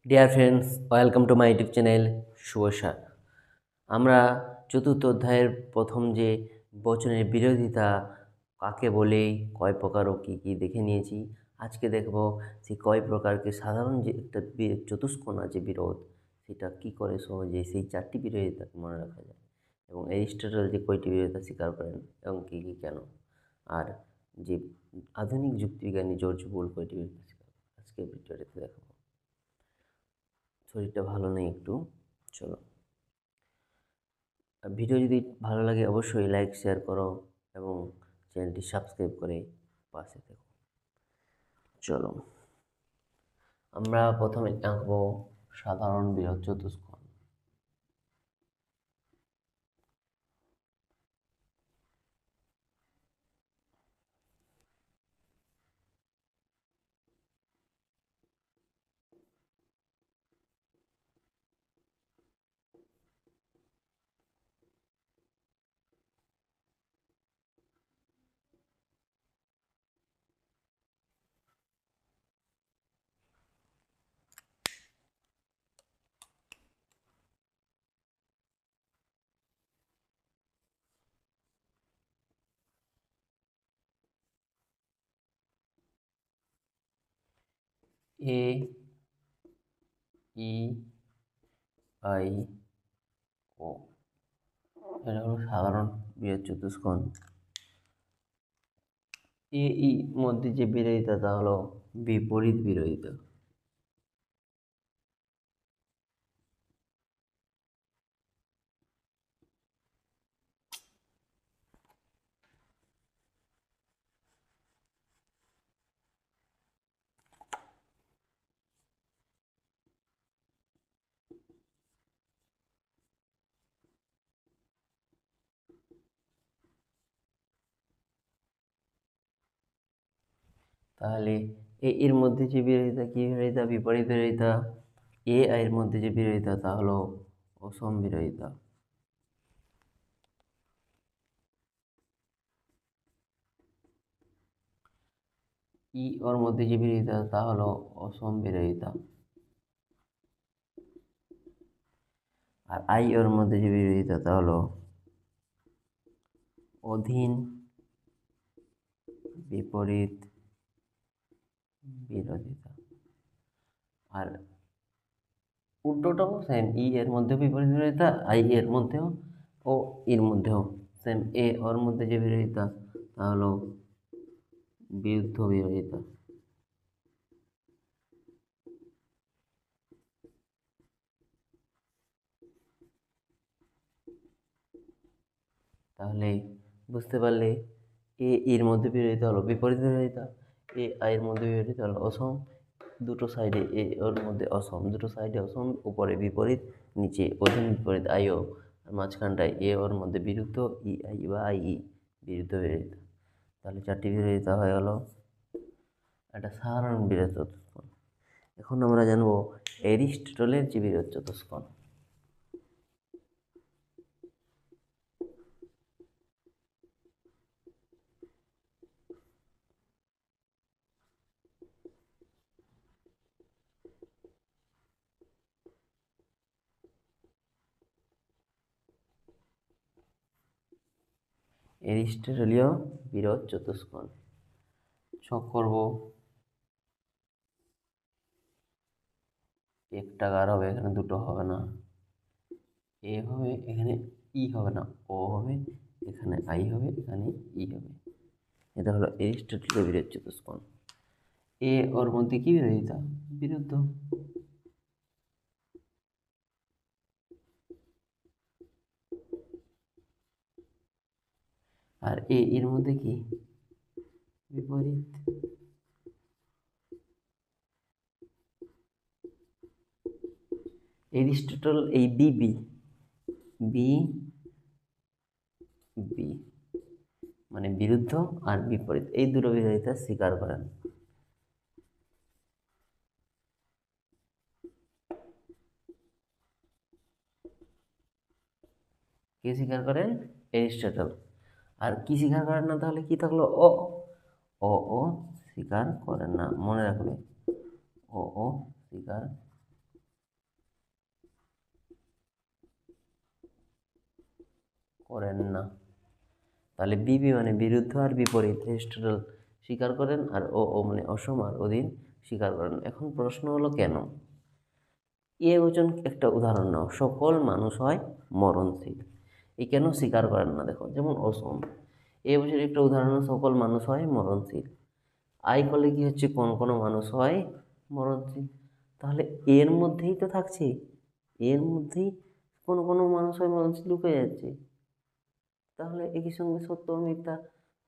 Deer friends, welcome to my YouTube channel শুভসা। আমরা চতুর্থ অধ্যায়ের প্রথম যে বচনের বিরোধিতা কাকে বলে, কয় প্রকার ও কী কী দেখে নিয়েছি। আজকে দেখব সেই কয় প্রকারকে সাধারণ যে একটা চতুষ্কোণ আছে বিরোধ, সেটা কী করে সহজে সেই চারটি বিরোধিতাকে মনে রাখা যায়, এবং অ্যারিস্টটল যে কয়টি বিরোধিতা স্বীকার করেন এবং কী কী কেন, আর যে আধুনিক যুক্তিবিজ্ঞানী জর্জ বুল কয়টি বিরোধিতা স্বীকার করেন। আজকে ভিডিওটাতে দেখাবো। শরীরটা ভালো নেই একটু, চলো। আর ভিডিও যদি ভালো লাগে অবশ্যই লাইক শেয়ার করো এবং চ্যানেলটি সাবস্ক্রাইব করে পাশে থেকো। চলো, আমরা প্রথমে আঁকবো সাধারণ বিরোধ চতুষ্কোণ। এ ই আই ও, এটা হলো সাধারণ বিরোধ চতুষ্কোণ। এ ই মধ্যে যে বিরোধিতা তা হলো বিপরীত বিরোধিতা। তাহলে এ এর মধ্যে যে বিরোধিতা, কি বিরোধিতা? বিপরীত বিরোধিতা। এ আই এর মধ্যে যে বিরোধিতা তা হলো অসম বিরোধিতা। ই ওর মধ্যে যে বিরোধিতা তা হলো অসম বিরোধিতা। আর আই ওর মধ্যে যে বিরোধিতা তা হলো অধীন বিপরীত বিরোধিতা। আর উল্টোটাও সেম, ই এর মধ্যেও বিপরীত বিরোধিতা, আই এর মধ্যেও ও এর মধ্যেও সেম। এ ওর মধ্যে যে বিরোধিতা তা হলো বিরুদ্ধ বিরোধিতা। তাহলে বুঝতে পারলে, এ এর মধ্যে বিরোধিতা হলো বিপরীত বিরোধিতা, এ আই এর মধ্যে বিরোধিতা হলো অসম। দুটো সাইডে এ ওর মধ্যে অসম, দুটো সাইডে অসম, উপরে বিপরীত, নিচে অধীন বিপরীত আই ও, আর মাঝখানটায় এ ওর মধ্যে বিরুদ্ধ, ই আই বা আই ই বিরুদ্ধ বিরোধিতা। তাহলে চারটি বিরোধিতা হয়ে গেল একটা সাধারণ বিরোধ চতুষ্কোণ। এখন আমরা জানবো অ্যারিস্টটলের যে বিরোধ চতুষ্কোণ। অ্যারিস্টটলীয় বিরোধ চতুষ্কোণ ছক করব। একটা গার হবে, এখানে দুটো হবে না। এ হবে, এখানে ই হবে না। ও হবে, এখানে আই হবে, এখানে ই হবে। এটা হলো অ্যারিস্টটলীয় বিরোধ চতুষ্কোণ। এ ওর মধ্যে কি বিরোধিতা? বিরুদ্ধ। আর এ এর মধ্যে কি? বিপরীত। অ্যারিস্টটল এই বি বি বি বি মানে বিরুদ্ধ আর বিপরীত, এই দুটো বিরোধিতা স্বীকার করেন। কে স্বীকার করেন? অ্যারিস্টটল। আর কি স্বীকার করেন না? তাহলে কি থাকলো? ও ও ও স্বীকার করেন না, মনে রাখবে। ও ও স্বীকার করেন না। তাহলে বিবি মানে বিরুদ্ধ আর বিপরীত অ্যারিস্টটল স্বীকার করেন, আর ও ও মানে অসম আর অধীন স্বীকার করেন। এখন প্রশ্ন হলো কেন? এ বচন একটা উদাহরণ নাও, সকল মানুষ হয় মরণশীল। এই কেন স্বীকার করেন না? দেখো, যেমন অসম। এ বছর একটা উদাহরণ, সকল মানুষ হয় মরণশীল। আই করলে কি হচ্ছে? কোন কোন মানুষ হয় মরণশীল। তাহলে এর মধ্যেই তো থাকছে, এর মধ্যেই কোন কোন মানুষ হয় মরণশীল লুকে যাচ্ছে। তাহলে একই সঙ্গে সত্য ও মিথ্যা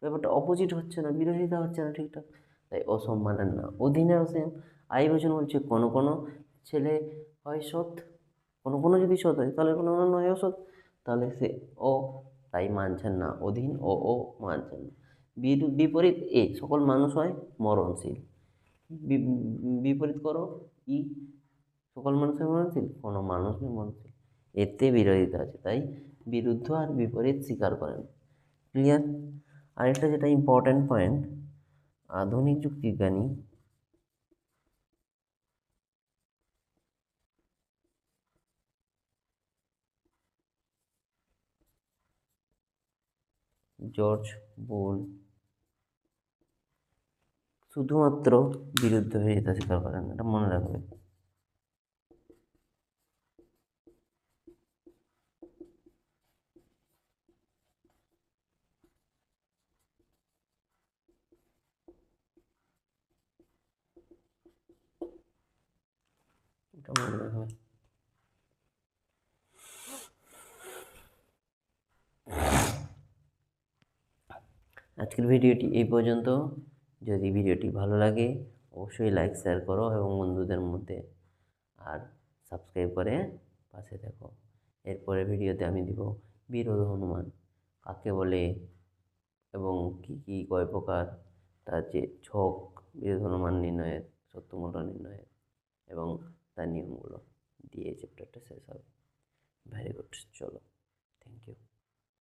ব্যাপারটা অপোজিট হচ্ছে না, বিরোধিতা হচ্ছে না ঠিকঠাক। তাই অসম মানেন না। অধীনেও সেম। আই বচন বলছে কোনো কোনো ছেলে হয় সৎ, কোনো কোনো যদি সৎ হয় তাহলে কোনো কোনো নয় অসৎ, তাহলে সে ও, তাই মানছেন না। অধীন ও মানছেন না। বিপরীত এ, সকল মানুষ হয় মরণশীল। বিপরীত করো ই, সকল মানুষের মরণশীল, কোনো মানুষ নেই মরণশীল। এতে বিরোধিতা আছে, তাই বিরুদ্ধ আর বিপরীত স্বীকার করেন। ক্লিয়ার? আরেকটা যেটা ইম্পর্ট্যান্ট পয়েন্ট, আধুনিক যুক্তিবিজ্ঞানী জর্জ বুল শুধুমাত্র বিরুদ্ধ বিরোধিতা স্বীকার করেন, এটা মনে রাখবে। এটা মনে রাখবে। আজকের ভিডিওটি এই পর্যন্ত। যদি ভিডিওটি ভালো লাগে অবশ্যই লাইক শেয়ার করো এবং বন্ধুদের মধ্যে, আর সাবস্ক্রাইব করে পাশে থাকো। এরপরে ভিডিওতে আমি দিব বিরোধ অনুমান কাকে বলে এবং কি কি কয় প্রকার, তার যে ছক বিরোধ অনুমান নির্ণয়ের, সত্যমূল্য নির্ণয়ের এবং তার নিয়মগুলো দিয়ে চ্যাপ্টারটা শেষ হবে। ভেরি গুড, চলো, থ্যাংক ইউ।